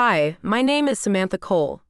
Hi, my name is Samantha Cole.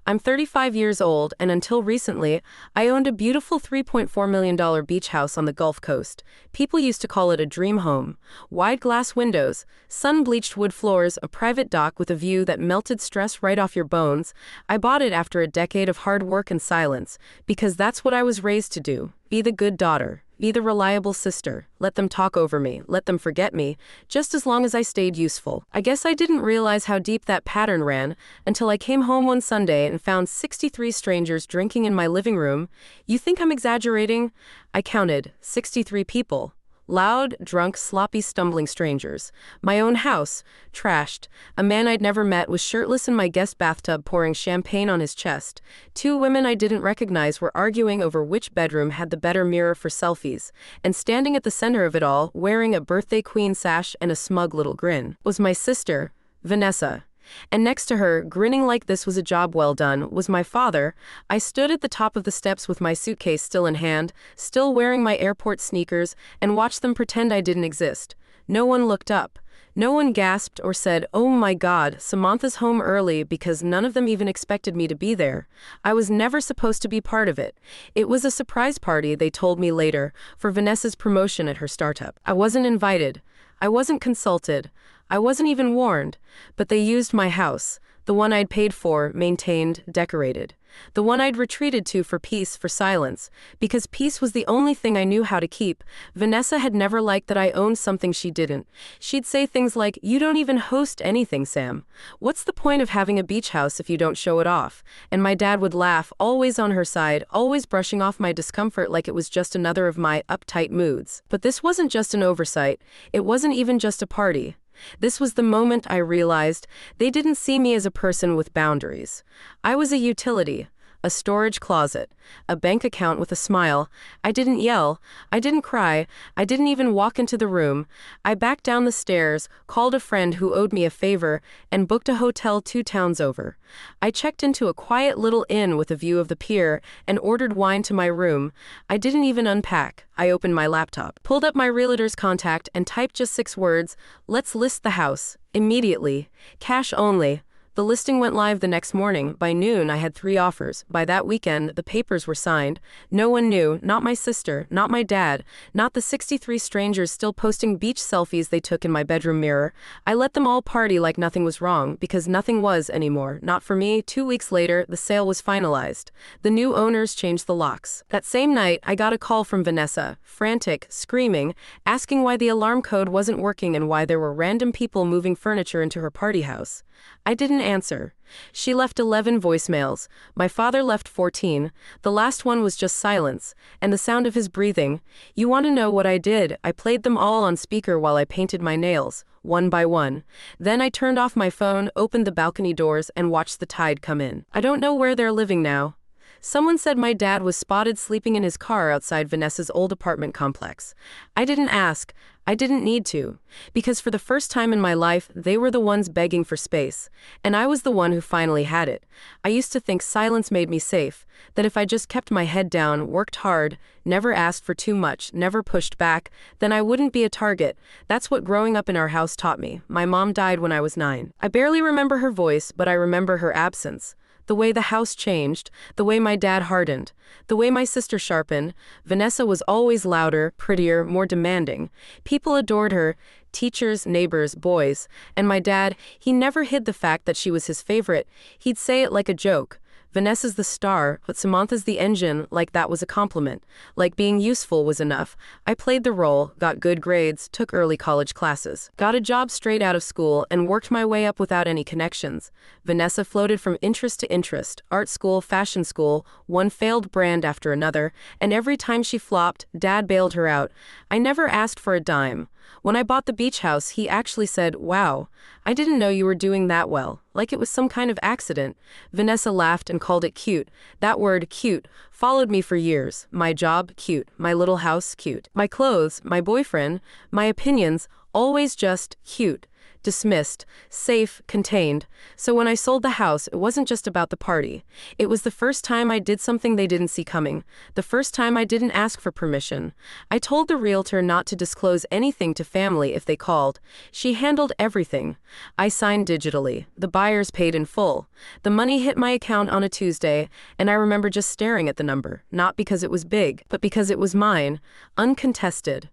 I'm 35 years old, and until recently, I owned a beautiful $3.4 million beach house on the Gulf Coast. People used to call it a dream home. Wide glass windows, sun-bleached wood floors, a private dock with a view that melted stress right off your bones. I bought it after a decade of hard work and silence, because that's what I was raised to do. Be the good daughter. Be the reliable sister. Let them talk over me. Let them forget me, just as long as I stayed useful. I guess I didn't realize how deep that pattern ran until I came home one Sunday and found 63 strangers drinking in my living room. You think I'm exaggerating? I counted 63 people. Loud, drunk, sloppy, stumbling strangers. My own house, trashed. A man I'd never met was shirtless in my guest bathtub pouring champagne on his chest. Two women I didn't recognize were arguing over which bedroom had the better mirror for selfies. And standing at the center of it all, wearing a birthday queen sash and a smug little grin, was my sister, Vanessa. And next to her, grinning like this was a job well done, was my father. I stood at the top of the steps with my suitcase still in hand, still wearing my airport sneakers, and watched them pretend I didn't exist. No one looked up. No one gasped or said, "Oh my God, Samantha's home early," because none of them even expected me to be there. I was never supposed to be part of it. It was a surprise party, they told me later, for Vanessa's promotion at her startup. I wasn't invited. I wasn't consulted. I wasn't even warned, but they used my house, the one I'd paid for, maintained, decorated. The one I'd retreated to for peace, for silence, because peace was the only thing I knew how to keep. Vanessa had never liked that I owned something she didn't. She'd say things like, "You don't even host anything, Sam. What's the point of having a beach house if you don't show it off?" And my dad would laugh, always on her side, always brushing off my discomfort like it was just another of my uptight moods. But this wasn't just an oversight. It wasn't even just a party. This was the moment I realized they didn't see me as a person with boundaries. I was a utility, a storage closet, a bank account with a smile. I didn't yell. I didn't cry. I didn't even walk into the room. I backed down the stairs, called a friend who owed me a favor, and booked a hotel 2 towns over. I checked into a quiet little inn with a view of the pier and ordered wine to my room. I didn't even unpack. I opened my laptop, pulled up my realtor's contact, and typed just 6 words: "Let's list the house." Immediately. Cash only. The listing went live the next morning. By noon, I had 3 offers. By that weekend, the papers were signed. No one knew, not my sister, not my dad, not the 63 strangers still posting beach selfies they took in my bedroom mirror. I let them all party like nothing was wrong, because nothing was anymore. Not for me. 2 weeks later, the sale was finalized. The new owners changed the locks. That same night, I got a call from Vanessa, frantic, screaming, asking why the alarm code wasn't working and why there were random people moving furniture into her party house. I didn't answer. She left 11 voicemails. My father left 14. The last one was just silence, and the sound of his breathing. You want to know what I did? I played them all on speaker while I painted my nails, one by one. Then I turned off my phone, opened the balcony doors, and watched the tide come in. I don't know where they're living now. Someone said my dad was spotted sleeping in his car outside Vanessa's old apartment complex. I didn't ask. I didn't need to. Because for the first time in my life, they were the ones begging for space. And I was the one who finally had it. I used to think silence made me safe, that if I just kept my head down, worked hard, never asked for too much, never pushed back, then I wouldn't be a target. That's what growing up in our house taught me. My mom died when I was 9. I barely remember her voice, but I remember her absence. The way the house changed, the way my dad hardened, the way my sister sharpened. Vanessa was always louder, prettier, more demanding. People adored her, teachers, neighbors, boys. And my dad, he never hid the fact that she was his favorite. He'd say it like a joke. Vanessa's the star, but Samantha's the engine, like that was a compliment. Like being useful was enough. I played the role, got good grades, took early college classes, got a job straight out of school, and worked my way up without any connections. Vanessa floated from interest to interest, art school, fashion school, one failed brand after another, and every time she flopped, Dad bailed her out. I never asked for a dime. When I bought the beach house, he actually said, "Wow, I didn't know you were doing that well," like it was some kind of accident. Vanessa laughed and called it cute. That word, cute, followed me for years. My job, cute. My little house, cute. My clothes, my boyfriend, my opinions, always just cute. dismissed, safe, contained. So when I sold the house, it wasn't just about the party. It was the first time I did something they didn't see coming, the first time I didn't ask for permission. I told the realtor not to disclose anything to family if they called. She handled everything. I signed digitally. The buyers paid in full. The money hit my account on a Tuesday, and I remember just staring at the number, not because it was big, but because it was mine, uncontested.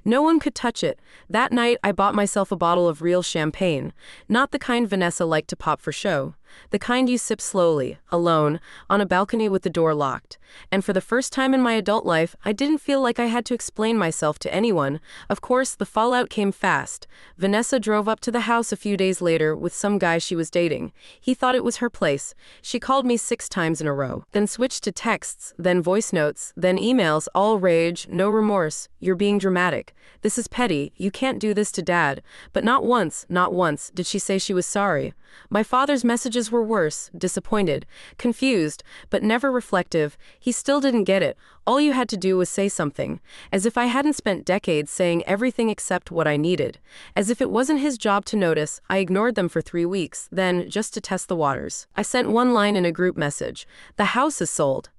No one could touch it. That night, I bought myself a bottle of real champagne, not the kind Vanessa liked to pop for show. The kind you sip slowly, alone, on a balcony with the door locked. And for the first time in my adult life, I didn't feel like I had to explain myself to anyone. Of course, the fallout came fast. Vanessa drove up to the house a few days later with some guy she was dating. He thought it was her place. She called me 6 times in a row, then switched to texts, then voice notes, then emails, all rage, no remorse. You're being dramatic. This is petty. You can't do this to Dad. But not once did she say she was sorry. My father's messages were worse, disappointed, confused, but never reflective. He still didn't get it. All you had to do was say something. As if I hadn't spent decades saying everything except what I needed. As if it wasn't his job to notice, I ignored them for 3 weeks, then, just to test the waters, I sent one line in a group message. The house is sold.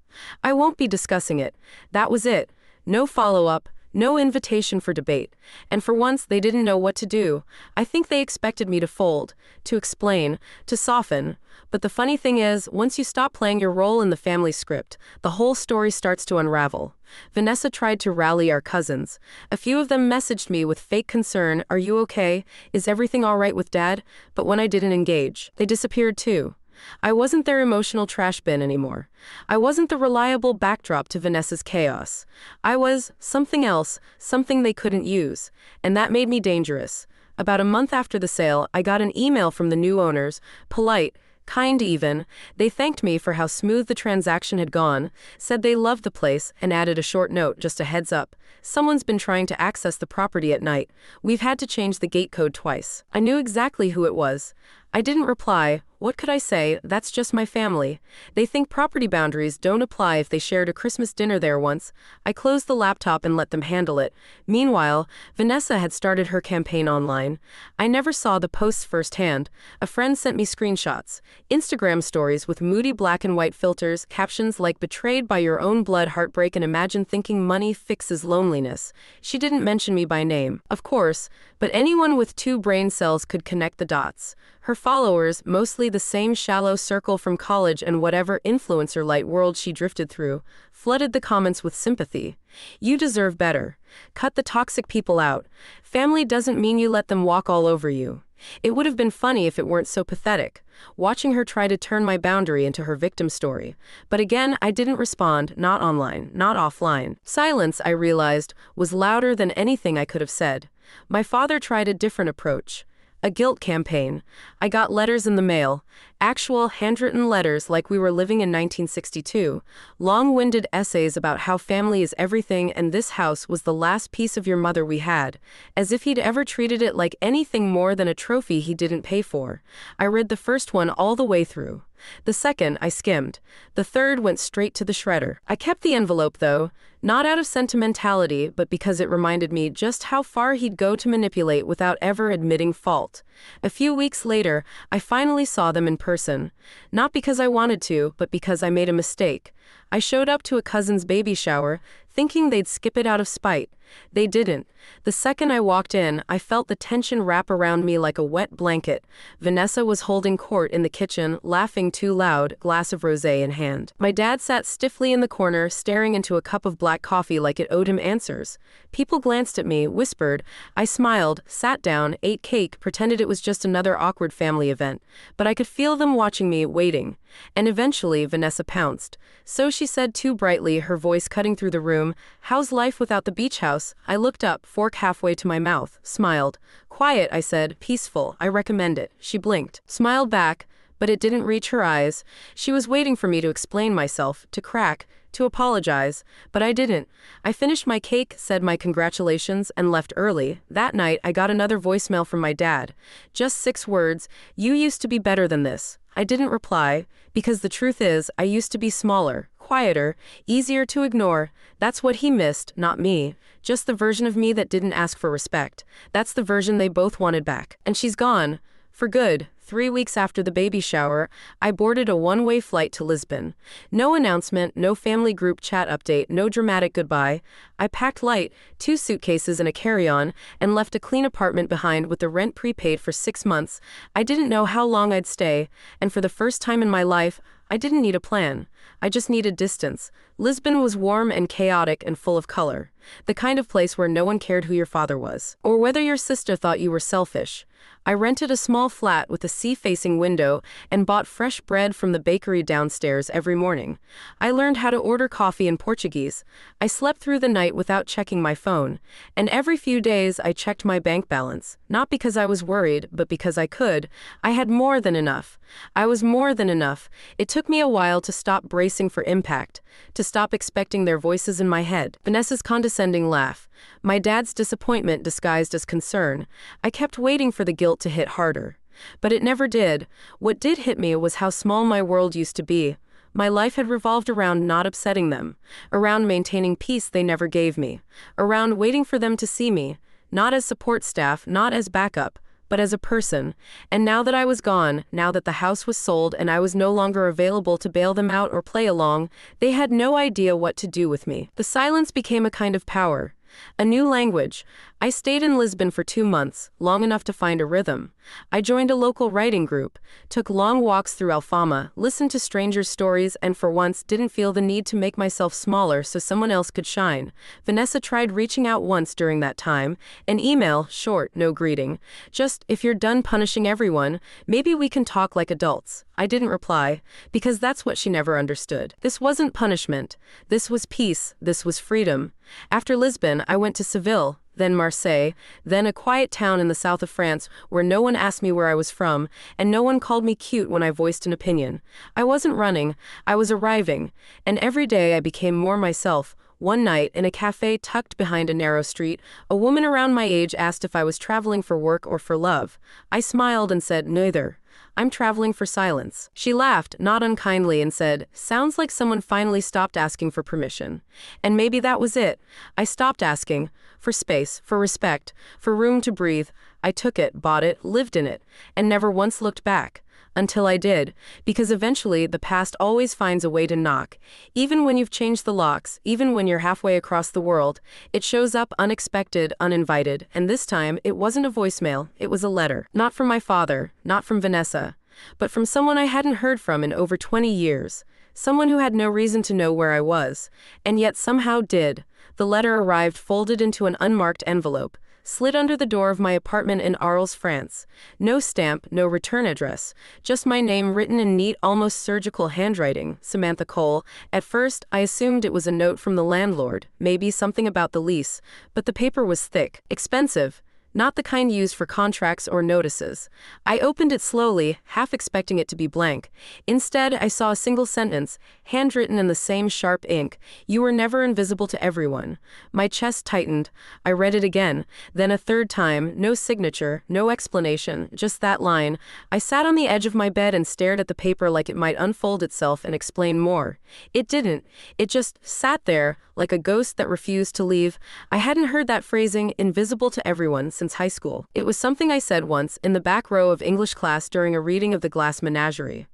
I won't be discussing it. That was it. No follow-up. No invitation for debate. And for once, they didn't know what to do. I think they expected me to fold, to explain, to soften. But the funny thing is, once you stop playing your role in the family script, the whole story starts to unravel. Vanessa tried to rally our cousins. A few of them messaged me with fake concern, "Are you okay? Is everything all right with Dad?" But when I didn't engage, they disappeared too. I wasn't their emotional trash bin anymore. I wasn't the reliable backdrop to Vanessa's chaos. I was something else, something they couldn't use. And that made me dangerous. About a month after the sale, I got an email from the new owners, polite, kind even. They thanked me for how smooth the transaction had gone, said they loved the place, and added a short note, just a heads up. Someone's been trying to access the property at night. We've had to change the gate code twice. I knew exactly who it was. I didn't reply. What could I say? That's just my family. They think property boundaries don't apply if they shared a Christmas dinner there once. I closed the laptop and let them handle it. Meanwhile, Vanessa had started her campaign online. I never saw the posts firsthand. A friend sent me screenshots, Instagram stories with moody black and white filters, captions like "betrayed by your own blood, heartbreak, and imagine thinking money fixes loneliness." She didn't mention me by name, of course, but anyone with 2 brain cells could connect the dots. Her followers, mostly the same shallow circle from college and whatever influencer light world she drifted through, flooded the comments with sympathy. You deserve better. Cut the toxic people out. Family doesn't mean you let them walk all over you. It would have been funny if it weren't so pathetic, watching her try to turn my boundary into her victim story. But again, I didn't respond, not online, not offline. Silence, I realized, was louder than anything I could have said. My father tried a different approach. A guilt campaign. I got letters in the mail, actual handwritten letters like we were living in 1962, long-winded essays about how family is everything and this house was the last piece of your mother we had, as if he'd ever treated it like anything more than a trophy he didn't pay for. I read the first one all the way through. The second, I skimmed. The third went straight to the shredder. I kept the envelope, though, not out of sentimentality, but because it reminded me just how far he'd go to manipulate without ever admitting fault. A few weeks later, I finally saw them in person. Not because I wanted to, but because I made a mistake. I showed up to a cousin's baby shower, thinking they'd skip it out of spite. They didn't. The second I walked in, I felt the tension wrap around me like a wet blanket. Vanessa was holding court in the kitchen, laughing too loud, glass of rosé in hand. My dad sat stiffly in the corner, staring into a cup of black coffee like it owed him answers. People glanced at me, whispered. I smiled, sat down, ate cake, pretended it was just another awkward family event. But I could feel them watching me, waiting. And eventually, Vanessa pounced. So she said too brightly, her voice cutting through the room, "How's life without the beach house?" I looked up, fork halfway to my mouth, smiled. "Quiet," I said, "peaceful, I recommend it." She blinked, smiled back, but it didn't reach her eyes. She was waiting for me to explain myself, to crack, to apologize, but I didn't. I finished my cake, said my congratulations, and left early. That night, I got another voicemail from my dad. Just 6 words, "You used to be better than this." I didn't reply, because the truth is, I used to be smaller, quieter, easier to ignore. That's what he missed, not me. Just the version of me that didn't ask for respect. That's the version they both wanted back. And she's gone. For good. 3 weeks after the baby shower, I boarded a one-way flight to Lisbon. No announcement, no family group chat update, no dramatic goodbye. I packed light, 2 suitcases and a carry-on, and left a clean apartment behind with the rent prepaid for 6 months. I didn't know how long I'd stay, and for the first time in my life, I didn't need a plan. I just needed distance. Lisbon was warm and chaotic and full of color. The kind of place where no one cared who your father was, or whether your sister thought you were selfish. I rented a small flat with a sea-facing window and bought fresh bread from the bakery downstairs every morning. I learned how to order coffee in Portuguese. I slept through the night without checking my phone. And every few days I checked my bank balance, not because I was worried, but because I could. I had more than enough. I was more than enough. It took me a while to stop bracing for impact, to stop expecting their voices in my head. Vanessa's condescending laugh. My dad's disappointment disguised as concern. I kept waiting for the guilt to hit harder. But it never did. What did hit me was how small my world used to be. My life had revolved around not upsetting them, around maintaining peace they never gave me, around waiting for them to see me, not as support staff, not as backup, but as a person. And now that I was gone, now that the house was sold and I was no longer available to bail them out or play along, they had no idea what to do with me. The silence became a kind of power. A new language. I stayed in Lisbon for 2 months, long enough to find a rhythm. I joined a local writing group, took long walks through Alfama, listened to strangers' stories, and for once didn't feel the need to make myself smaller so someone else could shine. Vanessa tried reaching out once during that time. An email, short, no greeting. Just, if you're done punishing everyone, maybe we can talk like adults. I didn't reply, because that's what she never understood. This wasn't punishment. This was peace. This was freedom. After Lisbon, I went to Seville, then Marseille, then a quiet town in the south of France where no one asked me where I was from, and no one called me cute when I voiced an opinion. I wasn't running, I was arriving, and every day I became more myself. One night, in a cafe tucked behind a narrow street, a woman around my age asked if I was traveling for work or for love. I smiled and said, neither. I'm traveling for silence. She laughed, not unkindly, and said, sounds like someone finally stopped asking for permission. And maybe that was it. I stopped asking. For space, for respect, for room to breathe. I took it, bought it, lived in it, and never once looked back. Until I did, because eventually the past always finds a way to knock. Even when you've changed the locks, even when you're halfway across the world, it shows up unexpected, uninvited, and this time it wasn't a voicemail, it was a letter. Not from my father, not from Vanessa, but from someone I hadn't heard from in over 20 years. Someone who had no reason to know where I was, and yet somehow did. The letter arrived folded into an unmarked envelope, slid under the door of my apartment in Arles, France. No stamp, no return address, just my name written in neat, almost surgical handwriting, Samantha Cole. At first, I assumed it was a note from the landlord, maybe something about the lease, but the paper was thick, expensive. Not the kind used for contracts or notices. I opened it slowly, half expecting it to be blank. Instead, I saw a single sentence, handwritten in the same sharp ink. You were never invisible to everyone. My chest tightened. I read it again, then a third time, no signature, no explanation, just that line. I sat on the edge of my bed and stared at the paper like it might unfold itself and explain more. It didn't. It just sat there, like a ghost that refused to leave. I hadn't heard that phrasing, invisible to everyone, since high school. It was something I said once in the back row of English class during a reading of The Glass Menagerie.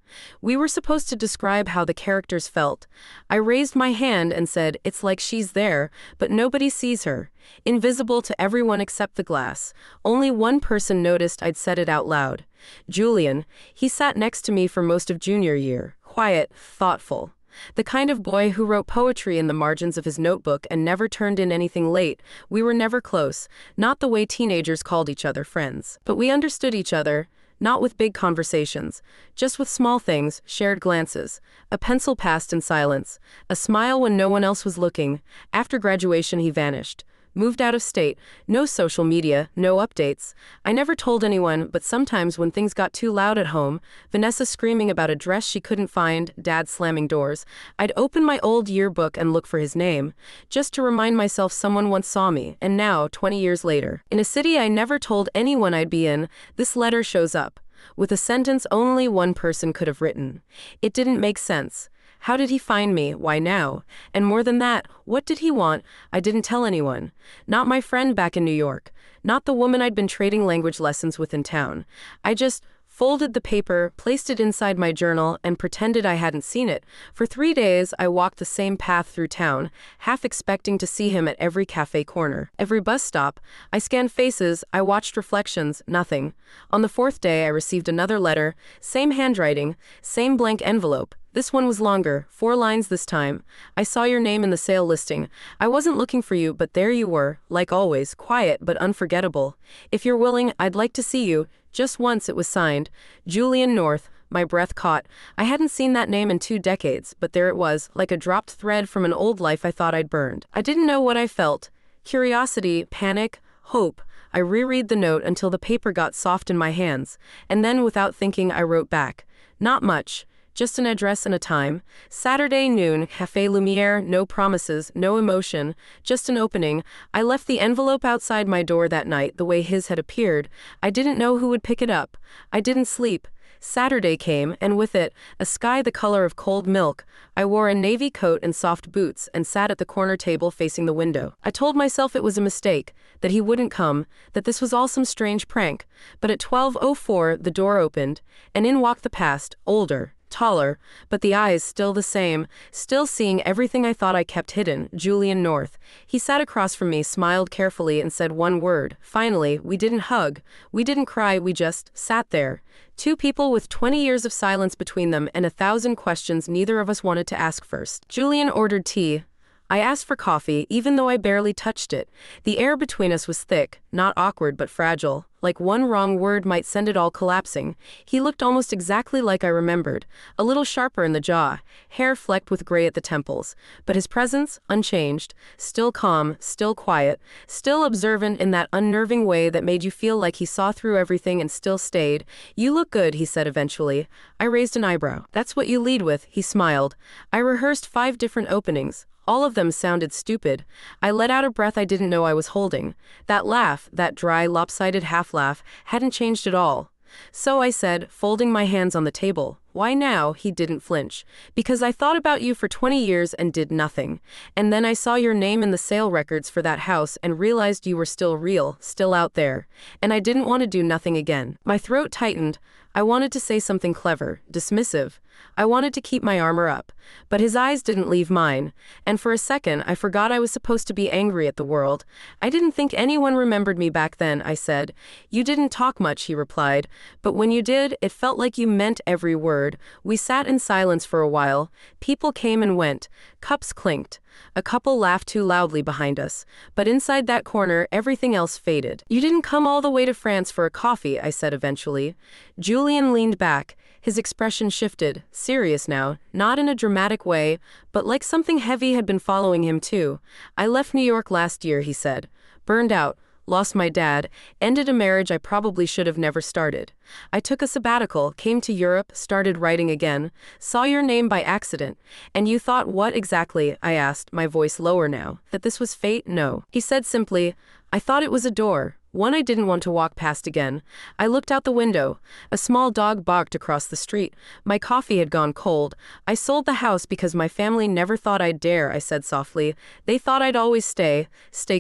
We were supposed to describe how the characters felt. I raised my hand and said, it's like she's there, but nobody sees her. Invisible to everyone except the glass. Only one person noticed I'd said it out loud. Julian. He sat next to me for most of junior year. Quiet, thoughtful. The kind of boy who wrote poetry in the margins of his notebook and never turned in anything late. We were never close, not the way teenagers called each other friends. But we understood each other, not with big conversations, just with small things, shared glances, a pencil passed in silence, a smile when no one else was looking. After graduation he vanished. Moved out of state, no social media, no updates. I never told anyone, but sometimes when things got too loud at home, Vanessa screaming about a dress she couldn't find, Dad slamming doors, I'd open my old yearbook and look for his name, just to remind myself someone once saw me. And now, 20 years later, in a city I never told anyone I'd be in, this letter shows up. with a sentence only one person could have written. It didn't make sense. How did he find me? Why now? And more than that, what did he want? I didn't tell anyone. Not my friend back in New York. Not the woman I'd been trading language lessons with in town. I just folded the paper, placed it inside my journal, and pretended I hadn't seen it. For 3 days, I walked the same path through town, half expecting to see him at every cafe corner, every bus stop. I scanned faces, I watched reflections, nothing. On the 4th day, I received another letter, same handwriting, same blank envelope. This one was longer, 4 lines this time. I saw your name in the sale listing. I wasn't looking for you, but there you were, like always, quiet but unforgettable. If you're willing, I'd like to see you. Just once it was signed. Julian North. My breath caught. I hadn't seen that name in 2 decades, but there it was, like a dropped thread from an old life I thought I'd burned. I didn't know what I felt. Curiosity, panic, hope. I reread the note until the paper got soft in my hands, and then without thinking I wrote back. Not much. Just an address and a time. Saturday noon, Café Lumière, no promises, no emotion, just an opening. I left the envelope outside my door that night the way his had appeared. I didn't know who would pick it up. I didn't sleep. Saturday came, and with it, a sky the color of cold milk. I wore a navy coat and soft boots and sat at the corner table facing the window. I told myself it was a mistake, that he wouldn't come, that this was all some strange prank. But at 12:04, the door opened, and in walked the past, older, taller, but the eyes still the same, still seeing everything I thought I kept hidden, Julian North. He sat across from me, smiled carefully, and said one word. Finally, we didn't hug, we didn't cry, we just sat there. 2 people with 20 years of silence between them and 1,000 questions neither of us wanted to ask first. Julian ordered tea. I asked for coffee, even though I barely touched it. The air between us was thick, not awkward but fragile, like one wrong word might send it all collapsing. He looked almost exactly like I remembered, a little sharper in the jaw, hair flecked with gray at the temples, but his presence, unchanged, still calm, still quiet, still observant in that unnerving way that made you feel like he saw through everything and still stayed. You look good, he said eventually. I raised an eyebrow. That's what you lead with, he smiled. I rehearsed 5 different openings. All of them sounded stupid. I let out a breath I didn't know I was holding. That laugh, that dry, lopsided half-laugh, hadn't changed at all. So I said, folding my hands on the table, "Why now?" He didn't flinch. "Because I thought about you for 20 years and did nothing. And then I saw your name in the sale records for that house and realized you were still real, still out there. And I didn't want to do nothing again." My throat tightened. I wanted to say something clever, dismissive. I wanted to keep my armor up, but his eyes didn't leave mine, and for a second I forgot I was supposed to be angry at the world. "I didn't think anyone remembered me back then," I said. "You didn't talk much," he replied, "but when you did, it felt like you meant every word." We sat in silence for a while. People came and went. Cups clinked. A couple laughed too loudly behind us, but inside that corner everything else faded. "You didn't come all the way to France for a coffee," I said eventually. Julian leaned back. His expression shifted, serious now, not in a dramatic way, but like something heavy had been following him too. "I left New York last year," he said. "Burned out. Lost my dad, ended a marriage I probably should have never started. I took a sabbatical, came to Europe, started writing again, saw your name by accident. And you thought what exactly?" I asked, my voice lower now. "That this was fate?" "No." He said simply, "I thought it was a door. One I didn't want to walk past again." I looked out the window. A small dog barked across the street. My coffee had gone cold. "I sold the house because my family never thought I'd dare," I said softly. "They thought I'd always stay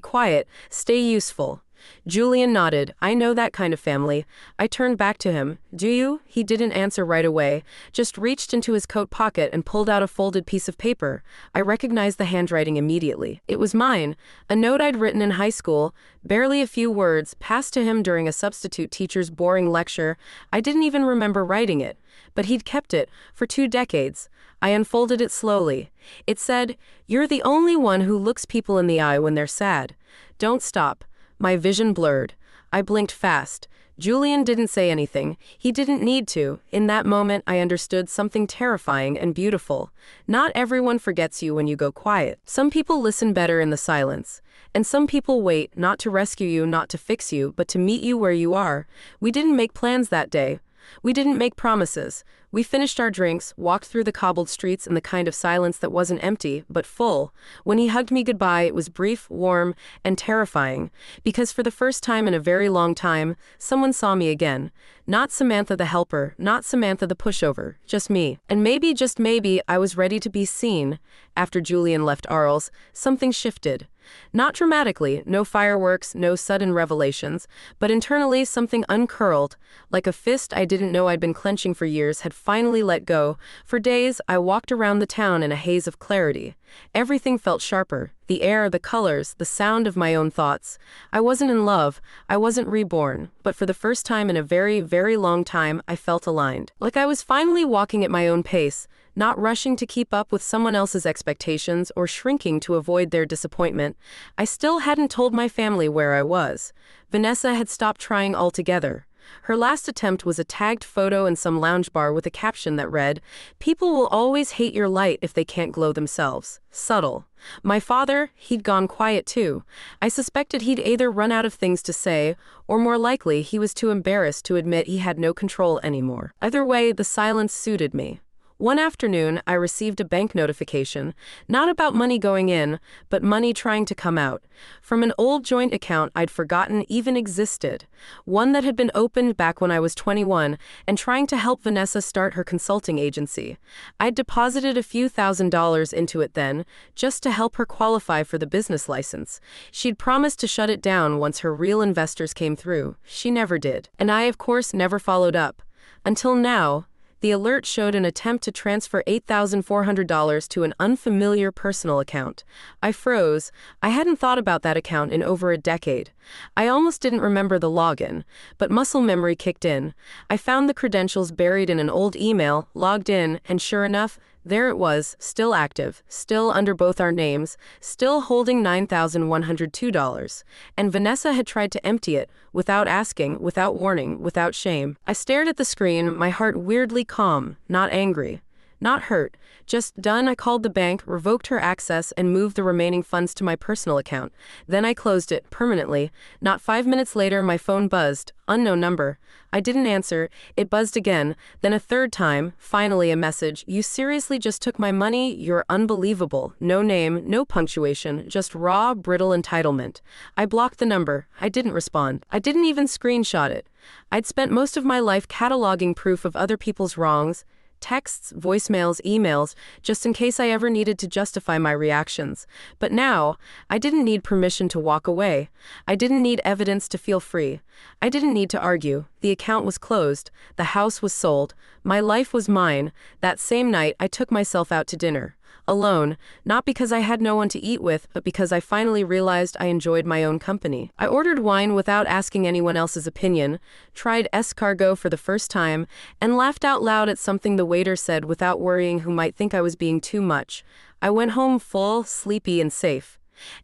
quiet, stay useful." Julian nodded. "I know that kind of family." I turned back to him. "Do you?" He didn't answer right away, just reached into his coat pocket and pulled out a folded piece of paper. I recognized the handwriting immediately. It was mine, a note I'd written in high school, barely a few words, passed to him during a substitute teacher's boring lecture. I didn't even remember writing it, but he'd kept it for 2 decades. I unfolded it slowly. It said, "You're the only one who looks people in the eye when they're sad. Don't stop." My vision blurred. I blinked fast. Julian didn't say anything. He didn't need to. In that moment, I understood something terrifying and beautiful. Not everyone forgets you when you go quiet. Some people listen better in the silence. And some people wait, not to rescue you, not to fix you, but to meet you where you are. We didn't make plans that day. We didn't make promises. We finished our drinks, walked through the cobbled streets in the kind of silence that wasn't empty, but full. When he hugged me goodbye, it was brief, warm, and terrifying, because for the first time in a very long time, someone saw me again. Not Samantha the helper, not Samantha the pushover, just me. And maybe, just maybe, I was ready to be seen. After Julian left Arles, something shifted. Not dramatically, no fireworks, no sudden revelations, but internally something uncurled, like a fist I didn't know I'd been clenching for years had finally let go. For days, I walked around the town in a haze of clarity. Everything felt sharper, the air, the colors, the sound of my own thoughts. I wasn't in love, I wasn't reborn, but for the first time in a very, very long time, I felt aligned. Like I was finally walking at my own pace, not rushing to keep up with someone else's expectations or shrinking to avoid their disappointment. I still hadn't told my family where I was. Vanessa had stopped trying altogether. Her last attempt was a tagged photo in some lounge bar with a caption that read, "People will always hate your light if they can't glow themselves." Subtle. My father, he'd gone quiet too. I suspected he'd either run out of things to say, or more likely he was too embarrassed to admit he had no control anymore. Either way, the silence suited me. One afternoon, I received a bank notification, not about money going in, but money trying to come out, from an old joint account I'd forgotten even existed, one that had been opened back when I was 21 and trying to help Vanessa start her consulting agency. I'd deposited a few $1,000s into it then, just to help her qualify for the business license. She'd promised to shut it down once her real investors came through. She never did. And I, of course, never followed up. Until now. The alert showed an attempt to transfer $8,400 to an unfamiliar personal account. I froze. I hadn't thought about that account in over a decade. I almost didn't remember the login, but muscle memory kicked in. I found the credentials buried in an old email, logged in, and sure enough, there it was, still active, still under both our names, still holding $9,102. And Vanessa had tried to empty it, without asking, without warning, without shame. I stared at the screen, my heart weirdly calm, not angry. Not hurt, just done. I called the bank, revoked her access, and moved the remaining funds to my personal account. Then I closed it, permanently. Not 5 minutes later, my phone buzzed. Unknown number. I didn't answer. It buzzed again, then a third time. Finally, a message. "You seriously just took my money? You're unbelievable." No name, no punctuation, just raw, brittle entitlement. I blocked the number. I didn't respond. I didn't even screenshot it. I'd spent most of my life cataloging proof of other people's wrongs. Texts, voicemails, emails, just in case I ever needed to justify my reactions. But now, I didn't need permission to walk away. I didn't need evidence to feel free. I didn't need to argue. The account was closed. The house was sold. My life was mine. That same night, I took myself out to dinner. Alone, not because I had no one to eat with, but because I finally realized I enjoyed my own company. I ordered wine without asking anyone else's opinion, tried escargot for the first time, and laughed out loud at something the waiter said without worrying who might think I was being too much. I went home full, sleepy, and safe.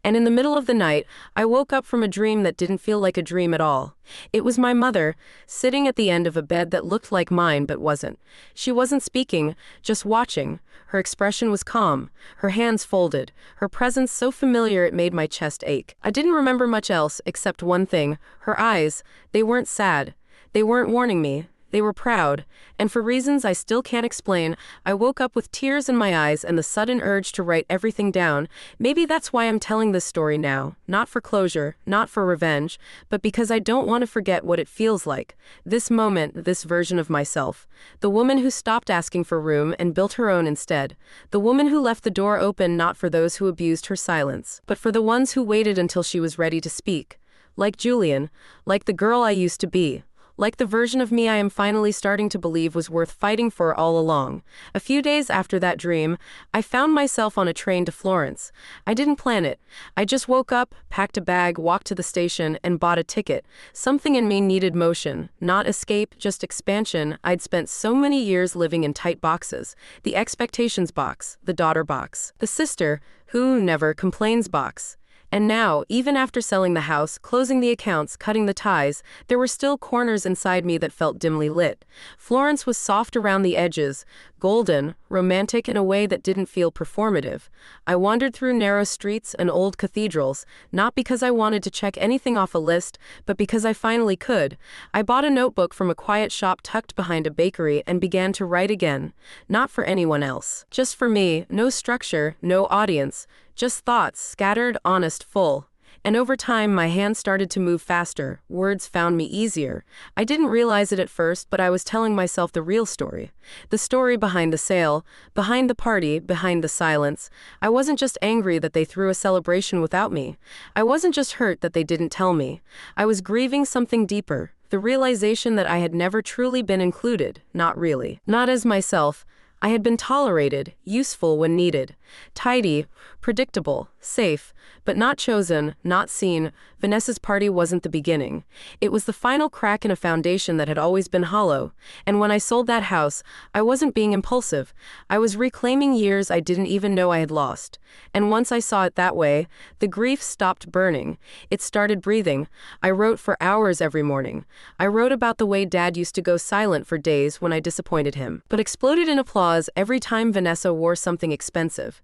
And in the middle of the night, I woke up from a dream that didn't feel like a dream at all. It was my mother, sitting at the end of a bed that looked like mine but wasn't. She wasn't speaking, just watching. Her expression was calm, her hands folded, her presence so familiar it made my chest ache. I didn't remember much else except one thing. Her eyes, they weren't sad. They weren't warning me. They were proud, and for reasons I still can't explain, I woke up with tears in my eyes and the sudden urge to write everything down. Maybe that's why I'm telling this story now, not for closure, not for revenge, but because I don't want to forget what it feels like. This moment, this version of myself. The woman who stopped asking for room and built her own instead. The woman who left the door open not for those who abused her silence, but for the ones who waited until she was ready to speak. Like Julian, like the girl I used to be. Like the version of me I am finally starting to believe was worth fighting for all along. A few days after that dream, I found myself on a train to Florence. I didn't plan it. I just woke up, packed a bag, walked to the station, and bought a ticket. Something in me needed motion, not escape, just expansion. I'd spent so many years living in tight boxes. The expectations box, the daughter box, the sister who never complains box. And now, even after selling the house, closing the accounts, cutting the ties, there were still corners inside me that felt dimly lit. Florence was soft around the edges, golden, romantic in a way that didn't feel performative. I wandered through narrow streets and old cathedrals, not because I wanted to check anything off a list, but because I finally could. I bought a notebook from a quiet shop tucked behind a bakery and began to write again. Not for anyone else. Just for me, no structure, no audience, just thoughts, scattered, honest, full. And over time, my hand started to move faster. Words found me easier. I didn't realize it at first, but I was telling myself the real story. The story behind the sale, behind the party, behind the silence. I wasn't just angry that they threw a celebration without me. I wasn't just hurt that they didn't tell me. I was grieving something deeper. The realization that I had never truly been included. Not really. Not as myself. I had been tolerated, useful when needed, tidy, predictable, safe, but not chosen, not seen. Vanessa's party wasn't the beginning. It was the final crack in a foundation that had always been hollow. And when I sold that house, I wasn't being impulsive. I was reclaiming years I didn't even know I had lost. And once I saw it that way, the grief stopped burning. It started breathing. I wrote for hours every morning. I wrote about the way Dad used to go silent for days when I disappointed him, but exploded in applause every time Vanessa wore something expensive.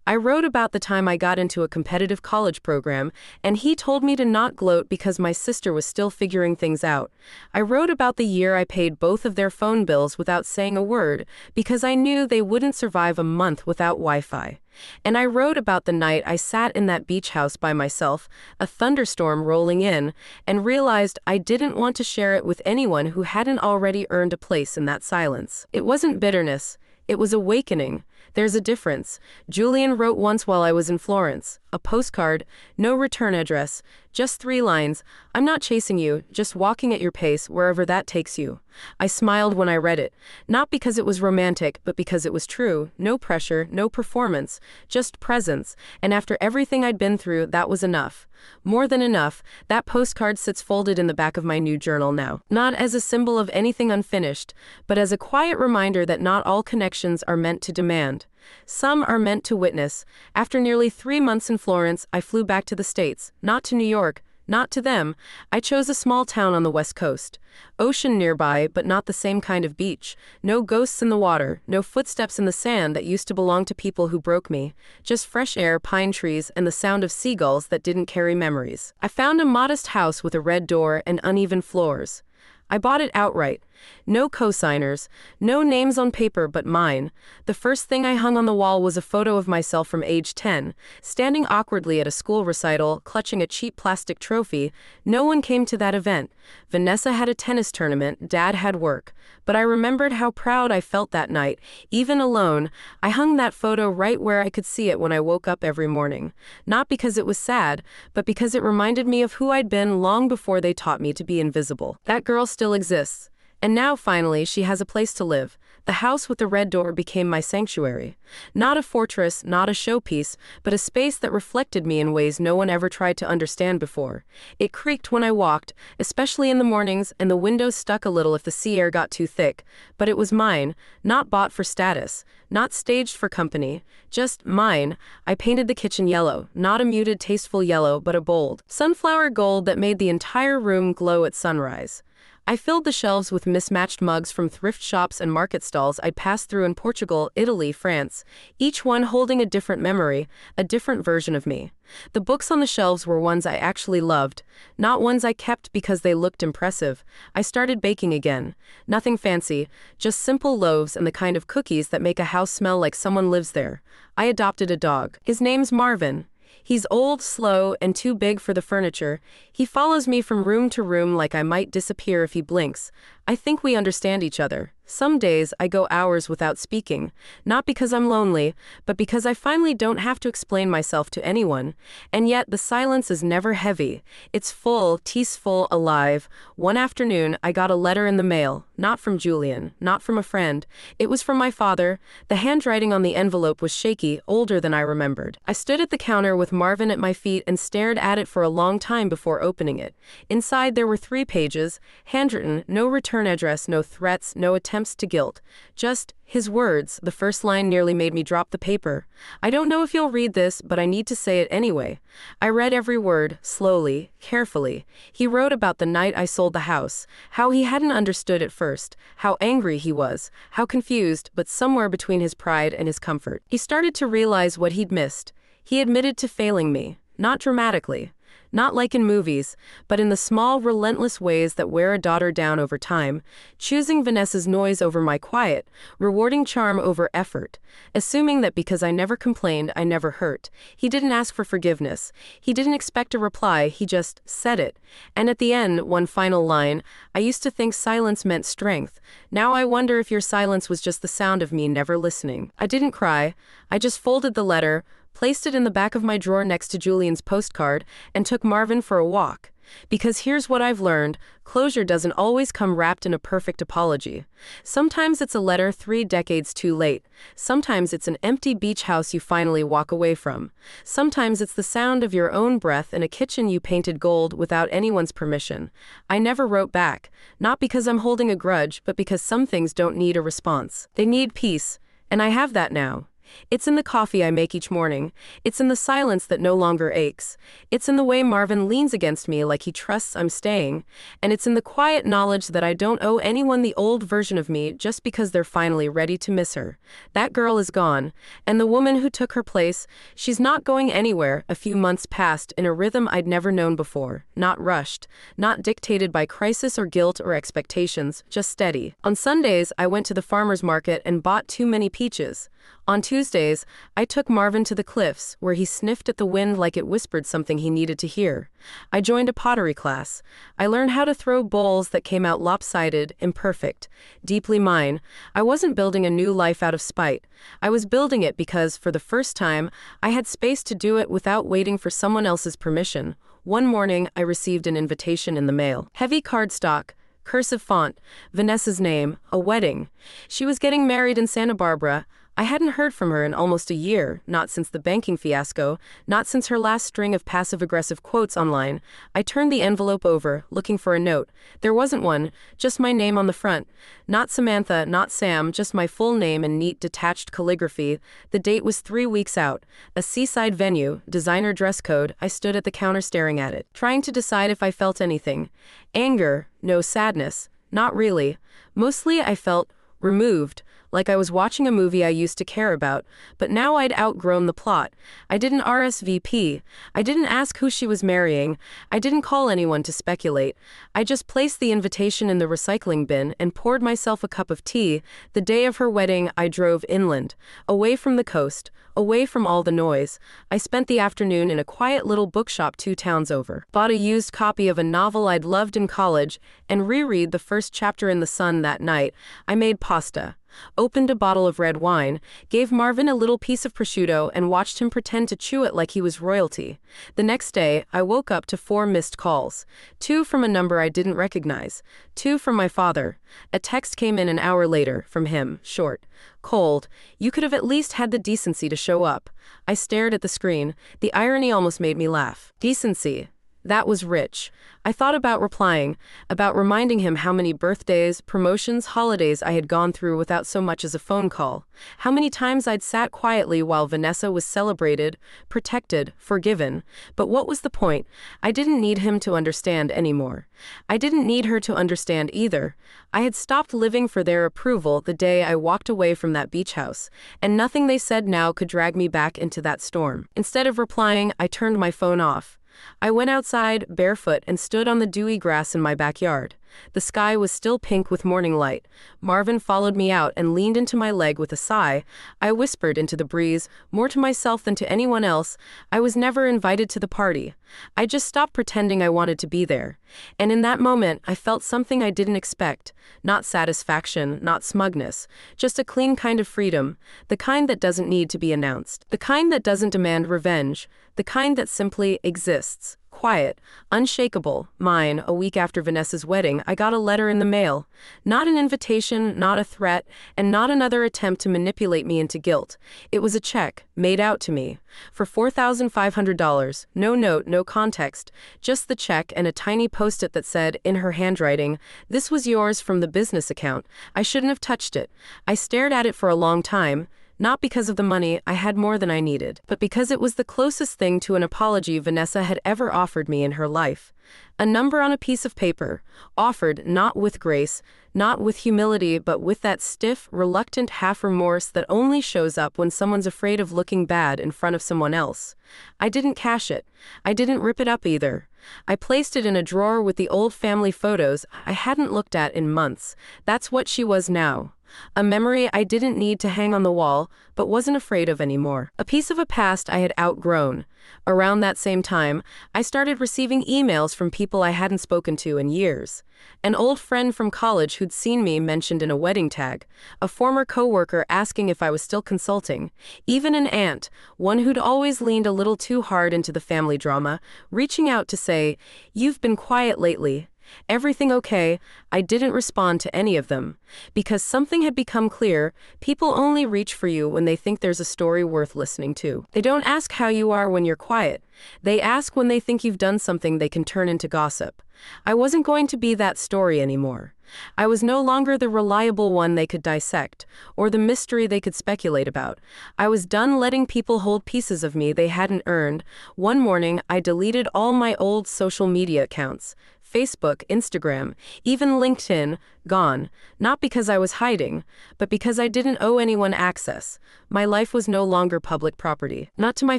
I wrote about the time I got into a competitive college program, and he told me to not gloat because my sister was still figuring things out. I wrote about the year I paid both of their phone bills without saying a word, because I knew they wouldn't survive a month without Wi-Fi. And I wrote about the night I sat in that beach house by myself, a thunderstorm rolling in, and realized I didn't want to share it with anyone who hadn't already earned a place in that silence. It wasn't bitterness. It was awakening. There's a difference. Julian wrote once while I was in Florence. A postcard, no return address, just 3 lines. I'm not chasing you, just walking at your pace, wherever that takes you. I smiled when I read it, not because it was romantic, but because it was true. No pressure, no performance, just presence. And after everything I'd been through, that was enough. More than enough. That postcard sits folded in the back of my new journal now. Not as a symbol of anything unfinished, but as a quiet reminder that not all connections are meant to demand. Some are meant to witness. After nearly 3 months in Florence, I flew back to the States, not to New York, not to them. I chose a small town on the West Coast. Ocean nearby, but not the same kind of beach. No ghosts in the water, no footsteps in the sand that used to belong to people who broke me. Just fresh air, pine trees, and the sound of seagulls that didn't carry memories. I found a modest house with a red door and uneven floors. I bought it outright. No co-signers, no names on paper but mine. The first thing I hung on the wall was a photo of myself from age 10, standing awkwardly at a school recital, clutching a cheap plastic trophy. No one came to that event. Vanessa had a tennis tournament, Dad had work. But I remembered how proud I felt that night. Even alone, I hung that photo right where I could see it when I woke up every morning. Not because it was sad, but because it reminded me of who I'd been long before they taught me to be invisible. That girl still exists. And now, finally, she has a place to live. The house with the red door became my sanctuary. Not a fortress, not a showpiece, but a space that reflected me in ways no one ever tried to understand before. It creaked when I walked, especially in the mornings, and the windows stuck a little if the sea air got too thick. But it was mine, not bought for status, not staged for company, just mine. I painted the kitchen yellow, not a muted, tasteful yellow, but a bold, sunflower gold that made the entire room glow at sunrise. I filled the shelves with mismatched mugs from thrift shops and market stalls I'd passed through in Portugal, Italy, France, each one holding a different memory, a different version of me. The books on the shelves were ones I actually loved, not ones I kept because they looked impressive. I started baking again. Nothing fancy, just simple loaves and the kind of cookies that make a house smell like someone lives there. I adopted a dog. His name's Marvin. He's old, slow, and too big for the furniture. He follows me from room to room like I might disappear if he blinks. I think we understand each other. Some days I go hours without speaking, not because I'm lonely, but because I finally don't have to explain myself to anyone. And yet the silence is never heavy. It's full, teasful, alive. One afternoon, I got a letter in the mail, not from Julian, not from a friend. It was from my father. The handwriting on the envelope was shaky, older than I remembered. I stood at the counter with Marvin at my feet and stared at it for a long time before opening it. Inside there were 3 pages, handwritten, no return address, no threats, no attempt attempts to guilt. Just his words. The first line nearly made me drop the paper. I don't know if you'll read this, but I need to say it anyway. I read every word, slowly, carefully. He wrote about the night I sold the house, how he hadn't understood at first, how angry he was, how confused, but somewhere between his pride and his comfort. He started to realize what he'd missed. He admitted to failing me, not dramatically. Not like in movies, but in the small, relentless ways that wear a daughter down over time, choosing Vanessa's noise over my quiet, rewarding charm over effort, assuming that because I never complained, I never hurt. He didn't ask for forgiveness. He didn't expect a reply, he just said it. And at the end, one final line, I used to think silence meant strength. Now I wonder if your silence was just the sound of me never listening. I didn't cry. I just folded the letter, placed it in the back of my drawer next to Julian's postcard, and took Marvin for a walk. Because here's what I've learned, closure doesn't always come wrapped in a perfect apology. Sometimes it's a letter 3 decades too late. Sometimes it's an empty beach house you finally walk away from. Sometimes it's the sound of your own breath in a kitchen you painted gold without anyone's permission. I never wrote back, not because I'm holding a grudge, but because some things don't need a response. They need peace, and I have that now. It's in the coffee I make each morning. It's in the silence that no longer aches. It's in the way Marvin leans against me like he trusts I'm staying. And it's in the quiet knowledge that I don't owe anyone the old version of me just because they're finally ready to miss her. That girl is gone. And the woman who took her place, she's not going anywhere. A few months passed in a rhythm I'd never known before. Not rushed. Not dictated by crisis or guilt or expectations. Just steady. On Sundays, I went to the farmer's market and bought too many peaches. On Tuesdays, I took Marvin to the cliffs, where he sniffed at the wind like it whispered something he needed to hear. I joined a pottery class. I learned how to throw bowls that came out lopsided, imperfect, deeply mine. I wasn't building a new life out of spite. I was building it because, for the first time, I had space to do it without waiting for someone else's permission. One morning, I received an invitation in the mail. Heavy cardstock, cursive font, Vanessa's name, a wedding. She was getting married in Santa Barbara. I hadn't heard from her in almost a year, not since the banking fiasco, not since her last string of passive-aggressive quotes online. I turned the envelope over, looking for a note. There wasn't one, just my name on the front. Not Samantha, not Sam, just my full name in neat, detached calligraphy. The date was 3 weeks out. A seaside venue, designer dress code. I stood at the counter staring at it, trying to decide if I felt anything. Anger, no sadness, not really. Mostly I felt removed, like I was watching a movie I used to care about, but now I'd outgrown the plot. I didn't RSVP. I didn't ask who she was marrying. I didn't call anyone to speculate. I just placed the invitation in the recycling bin and poured myself a cup of tea. The day of her wedding, I drove inland, away from the coast, away from all the noise. I spent the afternoon in a quiet little bookshop 2 towns over, bought a used copy of a novel I'd loved in college, and reread the first chapter in the Sun that night. I made pasta, opened a bottle of red wine, gave Marvin a little piece of prosciutto, and watched him pretend to chew it like he was royalty. The next day, I woke up to 4 missed calls. 2 from a number I didn't recognize. 2 from my father. A text came in an hour later, from him, short, cold. You could have at least had the decency to show up. I stared at the screen. The irony almost made me laugh. Decency. That was rich. I thought about replying, about reminding him how many birthdays, promotions, holidays I had gone through without so much as a phone call. How many times I'd sat quietly while Vanessa was celebrated, protected, forgiven. But what was the point? I didn't need him to understand anymore. I didn't need her to understand either. I had stopped living for their approval the day I walked away from that beach house, and nothing they said now could drag me back into that storm. Instead of replying, I turned my phone off. I went outside, barefoot, and stood on the dewy grass in my backyard. The sky was still pink with morning light. Marvin followed me out and leaned into my leg with a sigh. I whispered into the breeze, more to myself than to anyone else, I was never invited to the party. I just stopped pretending I wanted to be there. And in that moment, I felt something I didn't expect. Not satisfaction, not smugness. Just a clean kind of freedom. The kind that doesn't need to be announced. The kind that doesn't demand revenge. The kind that simply exists. quiet, unshakable, mine. A week after Vanessa's wedding, I got a letter in the mail. Not an invitation, not a threat, and not another attempt to manipulate me into guilt. It was a check, made out to me, for $4,500. No note, no context, just the check and a tiny post-it that said, in her handwriting, "This was yours from the business account. I shouldn't have touched it." I stared at it for a long time. Not because of the money, I had more than I needed, but because it was the closest thing to an apology Vanessa had ever offered me in her life. A number on a piece of paper, offered not with grace, not with humility, but with that stiff, reluctant half-remorse that only shows up when someone's afraid of looking bad in front of someone else. I didn't cash it. I didn't rip it up either. I placed it in a drawer with the old family photos I hadn't looked at in months. That's what she was now. A memory I didn't need to hang on the wall, but wasn't afraid of anymore. A piece of a past I had outgrown. Around that same time, I started receiving emails from people I hadn't spoken to in years. An old friend from college who'd seen me mentioned in a wedding tag, a former coworker asking if I was still consulting, even an aunt, one who'd always leaned a little too hard into the family drama, reaching out to say, "You've been quiet lately. Everything okay?" I didn't respond to any of them. Because something had become clear, people only reach for you when they think there's a story worth listening to. They don't ask how you are when you're quiet. They ask when they think you've done something they can turn into gossip. I wasn't going to be that story anymore. I was no longer the reliable one they could dissect, or the mystery they could speculate about. I was done letting people hold pieces of me they hadn't earned. One morning, I deleted all my old social media accounts. Facebook, Instagram, even LinkedIn, gone. Not because I was hiding, but because I didn't owe anyone access. My life was no longer public property. Not to my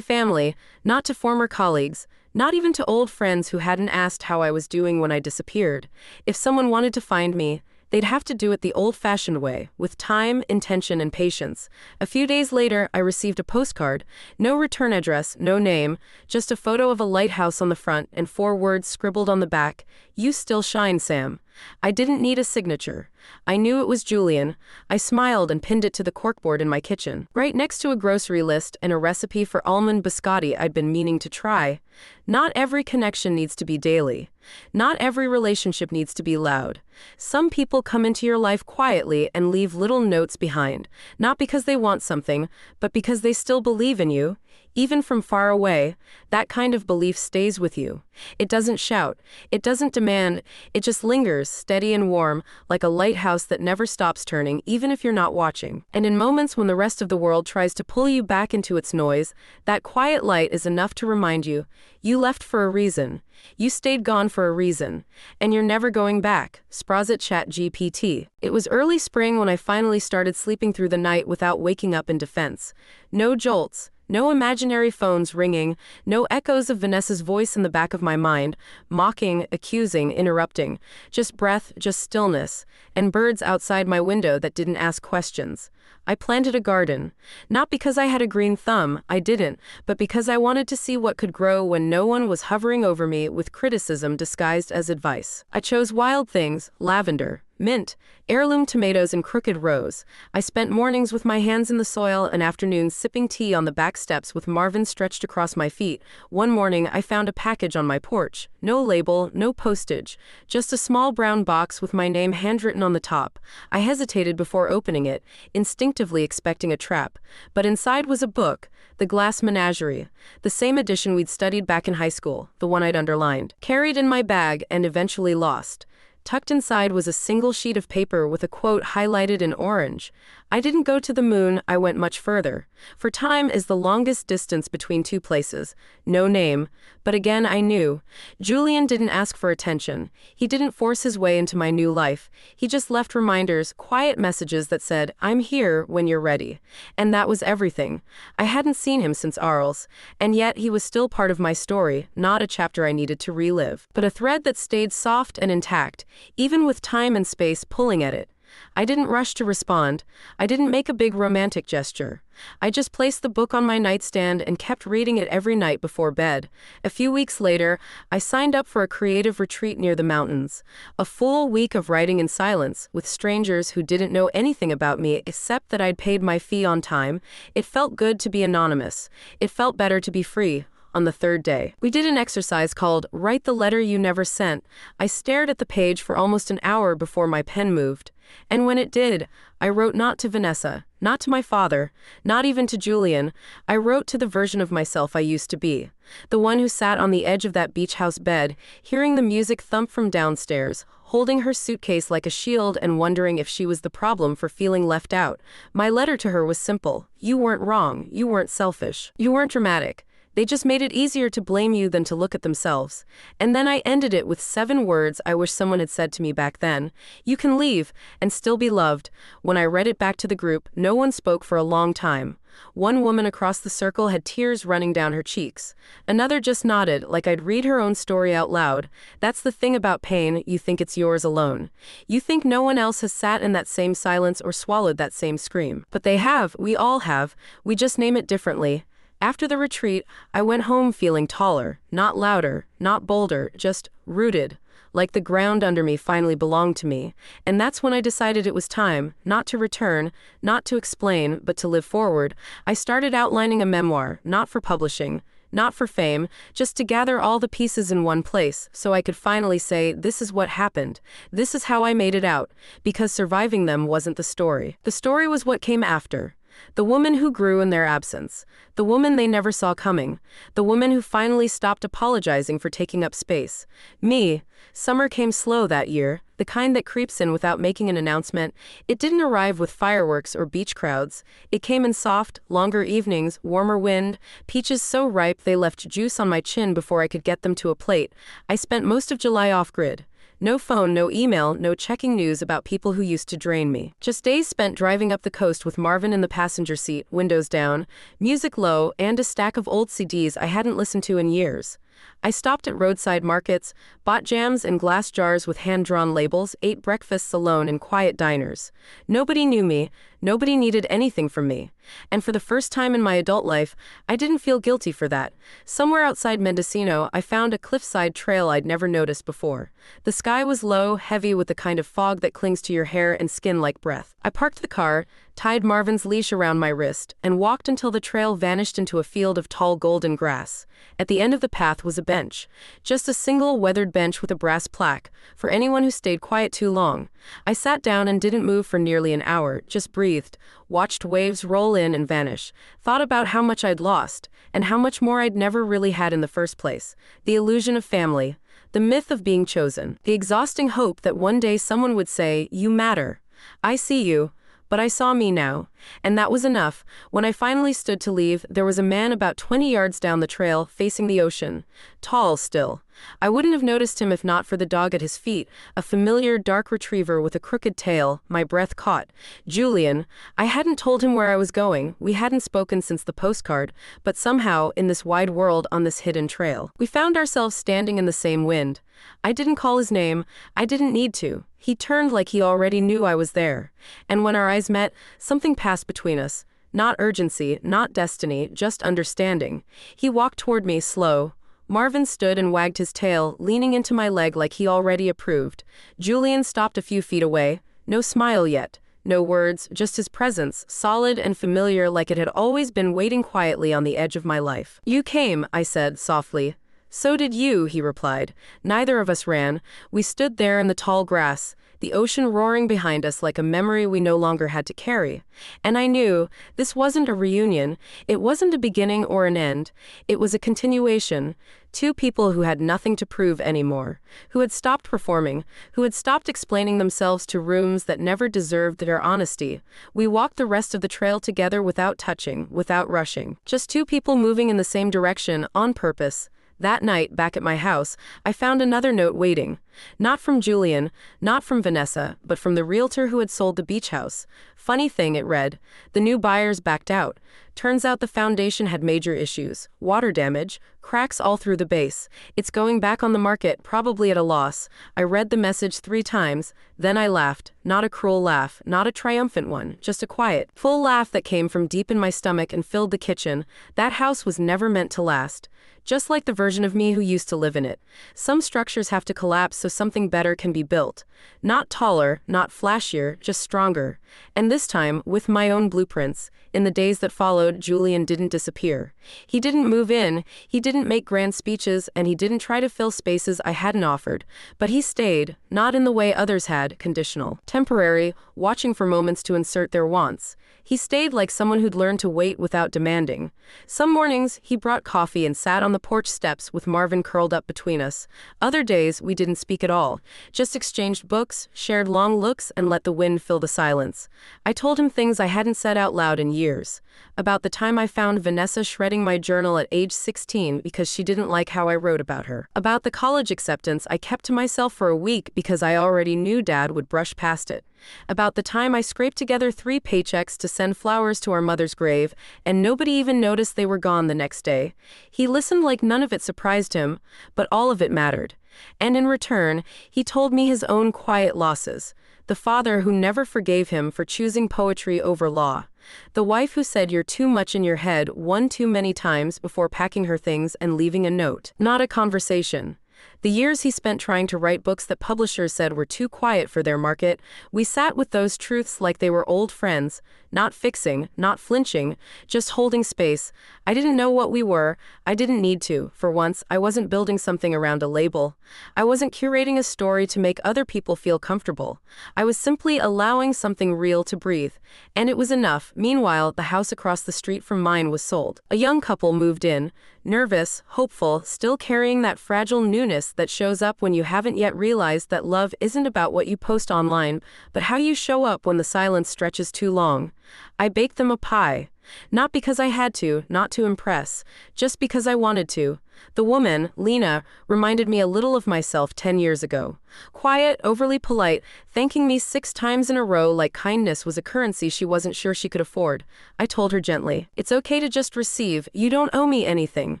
family, not to former colleagues, not even to old friends who hadn't asked how I was doing when I disappeared. If someone wanted to find me, they'd have to do it the old-fashioned way, with time, intention, and patience. A few days later, I received a postcard. No return address, no name, just a photo of a lighthouse on the front and 4 words scribbled on the back, "You still shine, Sam." I didn't need a signature. I knew it was Julian. I smiled and pinned it to the corkboard in my kitchen, right next to a grocery list and a recipe for almond biscotti I'd been meaning to try. Not every connection needs to be daily. Not every relationship needs to be loud. Some people come into your life quietly and leave little notes behind, not because they want something, but because they still believe in you. Even from far away, that kind of belief stays with you. It doesn't shout. It doesn't demand. It just lingers, steady and warm, like a lighthouse that never stops turning, even if you're not watching. And in moments when the rest of the world tries to pull you back into its noise, that quiet light is enough to remind you, you left for a reason. You stayed gone for a reason. And you're never going back. Sprazit ChatGPT. It was early spring when I finally started sleeping through the night without waking up in defense. No jolts. No imaginary phones ringing, no echoes of Vanessa's voice in the back of my mind, mocking, accusing, interrupting. Just breath, just stillness, and birds outside my window that didn't ask questions. I planted a garden. Not because I had a green thumb, I didn't, but because I wanted to see what could grow when no one was hovering over me with criticism disguised as advice. I chose wild things, lavender, mint, heirloom tomatoes and crooked rose. I spent mornings with my hands in the soil and afternoons sipping tea on the back steps with Marvin stretched across my feet. One morning, I found a package on my porch. No label, no postage. Just a small brown box with my name handwritten on the top. I hesitated before opening it, instinctively expecting a trap. But inside was a book, The Glass Menagerie. The same edition we'd studied back in high school, the one I'd underlined. Carried in my bag and eventually lost. Tucked inside was a single sheet of paper with a quote highlighted in orange. I didn't go to the moon, I went much further. For time is the longest distance between two places. No name. But again I knew. Julian didn't ask for attention. He didn't force his way into my new life. He just left reminders, quiet messages that said, "I'm here when you're ready." And that was everything. I hadn't seen him since Arles, and yet he was still part of my story, not a chapter I needed to relive, but a thread that stayed soft and intact, even with time and space pulling at it. I didn't rush to respond. I didn't make a big romantic gesture. I just placed the book on my nightstand and kept reading it every night before bed. A few weeks later, I signed up for a creative retreat near the mountains. A full week of writing in silence, with strangers who didn't know anything about me except that I'd paid my fee on time. It felt good to be anonymous. It felt better to be free. on the third day. We did an exercise called Write the Letter You Never Sent. I stared at the page for almost an hour before my pen moved. And when it did, I wrote not to Vanessa, not to my father, not even to Julian. I wrote to the version of myself I used to be. The one who sat on the edge of that beach house bed, hearing the music thump from downstairs, holding her suitcase like a shield and wondering if she was the problem for feeling left out. My letter to her was simple. You weren't wrong. You weren't selfish. You weren't dramatic. They just made it easier to blame you than to look at themselves. And then I ended it with 7 words I wish someone had said to me back then. You can leave and still be loved. When I read it back to the group, no one spoke for a long time. One woman across the circle had tears running down her cheeks. Another just nodded, like I'd read her own story out loud. That's the thing about pain, you think it's yours alone. You think no one else has sat in that same silence or swallowed that same scream. But they have, we all have, we just name it differently. After the retreat, I went home feeling taller, not louder, not bolder, just rooted, like the ground under me finally belonged to me. And that's when I decided it was time, not to return, not to explain, but to live forward. I started outlining a memoir, not for publishing, not for fame, just to gather all the pieces in one place, so I could finally say, this is what happened. This is how I made it out, because surviving them wasn't the story. The story was what came after. The woman who grew in their absence. The woman they never saw coming. The woman who finally stopped apologizing for taking up space. Me. Summer came slow that year, the kind that creeps in without making an announcement. It didn't arrive with fireworks or beach crowds. It came in soft, longer evenings, warmer wind, peaches so ripe they left juice on my chin before I could get them to a plate. I spent most of July off-grid. No phone, no email, no checking news about people who used to drain me. Just days spent driving up the coast with Marvin in the passenger seat, windows down, music low, and a stack of old CDs I hadn't listened to in years. I stopped at roadside markets, bought jams in glass jars with hand-drawn labels, ate breakfasts alone in quiet diners. Nobody knew me. Nobody needed anything from me. And for the first time in my adult life, I didn't feel guilty for that. Somewhere outside Mendocino, I found a cliffside trail I'd never noticed before. The sky was low, heavy with the kind of fog that clings to your hair and skin like breath. I parked the car, tied Marvin's leash around my wrist, and walked until the trail vanished into a field of tall golden grass. At the end of the path was a bench. Just a single weathered bench with a brass plaque, for anyone who stayed quiet too long. I sat down and didn't move for nearly an hour, just breathed, watched waves roll in and vanish, thought about how much I'd lost, and how much more I'd never really had in the first place. The illusion of family, the myth of being chosen, the exhausting hope that one day someone would say, you matter. I see you. But I saw me now, and that was enough. When I finally stood to leave, there was a man about 20 yards down the trail, facing the ocean. Tall still. I wouldn't have noticed him if not for the dog at his feet, a familiar dark retriever with a crooked tail. My breath caught. Julian. I hadn't told him where I was going. We hadn't spoken since the postcard, but somehow, in this wide world on this hidden trail, we found ourselves standing in the same wind. I didn't call his name. I didn't need to. He turned like he already knew I was there. And when our eyes met, something passed between us. Not urgency, not destiny, just understanding. He walked toward me, slow. Marvin stood and wagged his tail, leaning into my leg like he already approved. Julian stopped a few feet away. No smile yet. No words, just his presence, solid and familiar like it had always been waiting quietly on the edge of my life. You came, I said, softly. So did you, he replied. Neither of us ran. We stood there in the tall grass, the ocean roaring behind us like a memory we no longer had to carry. And I knew this wasn't a reunion. It wasn't a beginning or an end. It was a continuation. Two people who had nothing to prove anymore, who had stopped performing, who had stopped explaining themselves to rooms that never deserved their honesty. We walked the rest of the trail together without touching, without rushing. Just two people moving in the same direction, on purpose. That night, back at my house, I found another note waiting. Not from Julian, not from Vanessa, but from the realtor who had sold the beach house. Funny thing, it read. The new buyers backed out. Turns out the foundation had major issues. Water damage, cracks all through the base. It's going back on the market, probably at a loss. I read the message 3 times. Then I laughed. Not a cruel laugh, not a triumphant one, just a quiet, full laugh that came from deep in my stomach and filled the kitchen. That house was never meant to last. Just like the version of me who used to live in it. Some structures have to collapse so something better can be built. Not taller, not flashier, just stronger. And And this time, with my own blueprints. In the days that followed, Julian didn't disappear. He didn't move in, he didn't make grand speeches, and he didn't try to fill spaces I hadn't offered. But he stayed, not in the way others had, conditional, temporary, watching for moments to insert their wants. He stayed like someone who'd learned to wait without demanding. Some mornings, he brought coffee and sat on the porch steps with Marvin curled up between us. Other days, we didn't speak at all, just exchanged books, shared long looks, and let the wind fill the silence. I told him things I hadn't said out loud in years. About the time I found Vanessa shredding my journal at age 16 because she didn't like how I wrote about her. About the college acceptance I kept to myself for a week because I already knew Dad would brush past it. About the time I scraped together 3 paychecks to send flowers to our mother's grave, and nobody even noticed they were gone the next day. He listened like none of it surprised him, but all of it mattered. And in return, he told me his own quiet losses. The father who never forgave him for choosing poetry over law. The wife who said you're too much in your head one too many times before packing her things and leaving a note, not a conversation. The years he spent trying to write books that publishers said were too quiet for their market, we sat with those truths like they were old friends, not fixing, not flinching, just holding space. I didn't know what we were. I didn't need to. For once, I wasn't building something around a label. I wasn't curating a story to make other people feel comfortable. I was simply allowing something real to breathe. And it was enough. Meanwhile, the house across the street from mine was sold. A young couple moved in, nervous, hopeful, still carrying that fragile newness that shows up when you haven't yet realized that love isn't about what you post online, but how you show up when the silence stretches too long. I baked them a pie. Not because I had to, not to impress, just because I wanted to. The woman, Lena, reminded me a little of myself 10 years ago. Quiet, overly polite, thanking me 6 times in a row like kindness was a currency she wasn't sure she could afford. I told her gently, "It's okay to just receive, you don't owe me anything."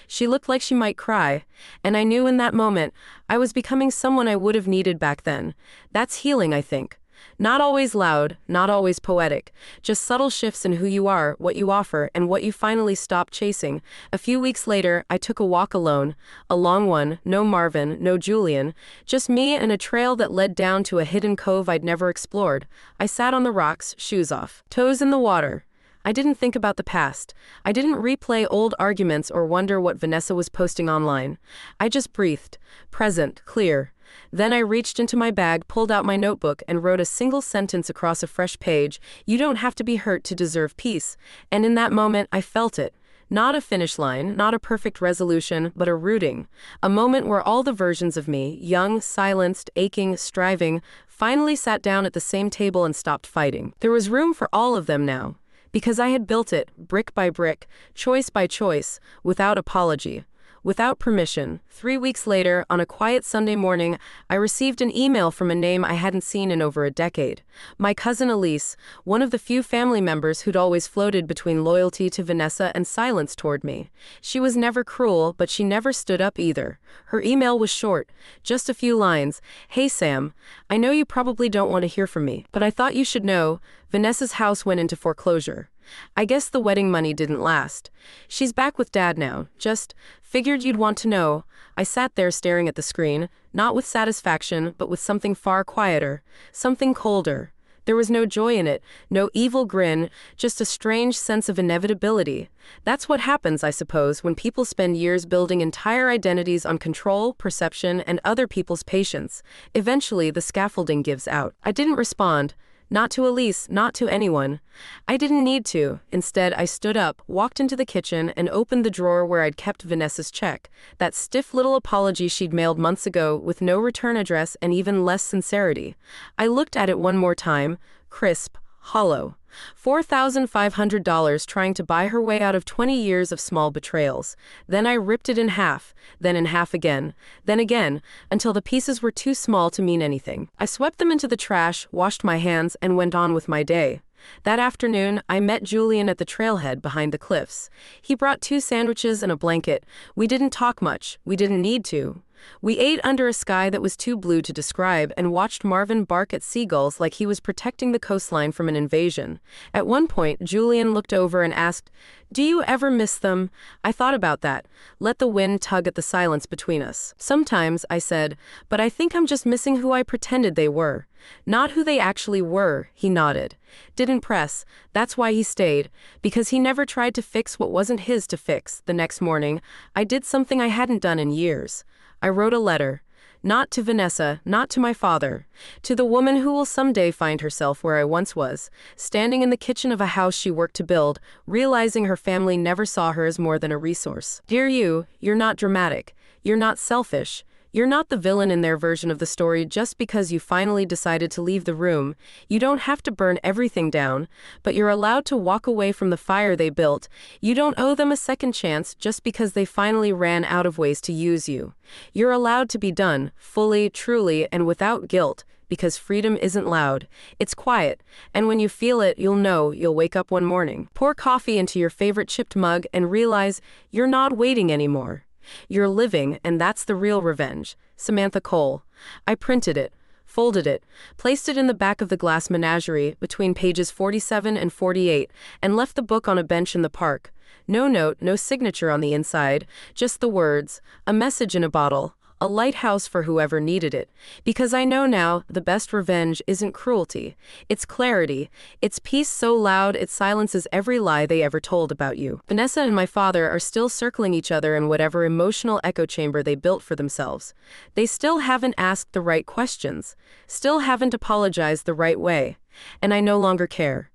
She looked like she might cry, and I knew in that moment I was becoming someone I would have needed back then. That's healing, I think. Not always loud, not always poetic, just subtle shifts in who you are, what you offer, and what you finally stop chasing. A few weeks later, I took a walk alone, a long one, no Marvin, no Julian, just me and a trail that led down to a hidden cove I'd never explored. I sat on the rocks, shoes off, toes in the water. I didn't think about the past. I didn't replay old arguments or wonder what Vanessa was posting online. I just breathed, present, clear. Then I reached into my bag, pulled out my notebook, and wrote a single sentence across a fresh page. You don't have to be hurt to deserve peace. And in that moment, I felt it. Not a finish line, not a perfect resolution, but a rooting. A moment where all the versions of me, young, silenced, aching, striving, finally sat down at the same table and stopped fighting. There was room for all of them now. Because I had built it, brick by brick, choice by choice, without apology. Without permission. 3 weeks later, on a quiet Sunday morning, I received an email from a name I hadn't seen in over a decade. My cousin Elise, one of the few family members who'd always floated between loyalty to Vanessa and silence toward me. She was never cruel, but she never stood up either. Her email was short, just a few lines. Hey Sam, I know you probably don't want to hear from me, but I thought you should know, Vanessa's house went into foreclosure. I guess the wedding money didn't last. She's back with Dad now. Just figured you'd want to know. I sat there staring at the screen, not with satisfaction, but with something far quieter, something colder. There was no joy in it, no evil grin, just a strange sense of inevitability. That's what happens, I suppose, when people spend years building entire identities on control, perception, and other people's patience. Eventually, the scaffolding gives out. I didn't respond. Not to Elise, not to anyone. I didn't need to. Instead, I stood up, walked into the kitchen, and opened the drawer where I'd kept Vanessa's check. That stiff little apology she'd mailed months ago with no return address and even less sincerity. I looked at it one more time, crisp, hollow. $4,500 trying to buy her way out of 20 years of small betrayals. Then I ripped it in half, then in half again, then again, until the pieces were too small to mean anything. I swept them into the trash, washed my hands, and went on with my day. That afternoon, I met Julian at the trailhead behind the cliffs. He brought 2 sandwiches and a blanket. We didn't talk much. We didn't need to. We ate under a sky that was too blue to describe and watched Marvin bark at seagulls like he was protecting the coastline from an invasion. At one point, Julian looked over and asked, "Do you ever miss them?" I thought about that. Let the wind tug at the silence between us. "Sometimes," I said, "but I think I'm just missing who I pretended they were. Not who they actually were," he nodded. Didn't press. That's why he stayed. Because he never tried to fix what wasn't his to fix. The next morning, I did something I hadn't done in years. I wrote a letter. Not to Vanessa, not to my father. To the woman who will someday find herself where I once was, standing in the kitchen of a house she worked to build, realizing her family never saw her as more than a resource. Dear you, you're not dramatic. You're not selfish. You're not the villain in their version of the story just because you finally decided to leave the room. You don't have to burn everything down, but you're allowed to walk away from the fire they built. You don't owe them a second chance just because they finally ran out of ways to use you. You're allowed to be done, fully, truly, and without guilt, because freedom isn't loud. It's quiet, and when you feel it, you'll wake up one morning, pour coffee into your favorite chipped mug, and realize you're not waiting anymore. You're living, and that's the real revenge. Samantha Cole. I printed it, folded it, placed it in the back of the glass menagerie between pages 47 and 48, and left the book on a bench in the park. No note, no signature on the inside, just the words, a message in a bottle, a lighthouse for whoever needed it. Because I know now, the best revenge isn't cruelty. It's clarity. It's peace so loud it silences every lie they ever told about you. Vanessa and my father are still circling each other in whatever emotional echo chamber they built for themselves. They still haven't asked the right questions, still haven't apologized the right way. And I no longer care.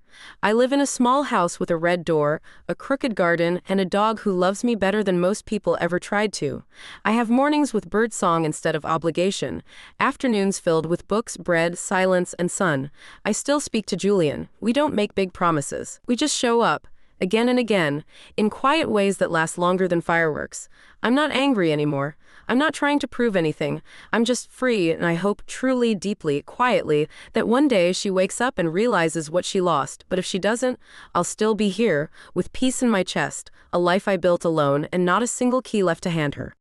I live in a small house with a red door, a crooked garden, and a dog who loves me better than most people ever tried to. I have mornings with birdsong instead of obligation, afternoons filled with books, bread, silence, and sun. I still speak to Julian. We don't make big promises. We just show up, again and again, in quiet ways that last longer than fireworks. I'm not angry anymore. I'm not trying to prove anything. I'm just free, and I hope truly, deeply, quietly, that one day she wakes up and realizes what she lost. But if she doesn't, I'll still be here, with peace in my chest, a life I built alone, and not a single key left to hand her.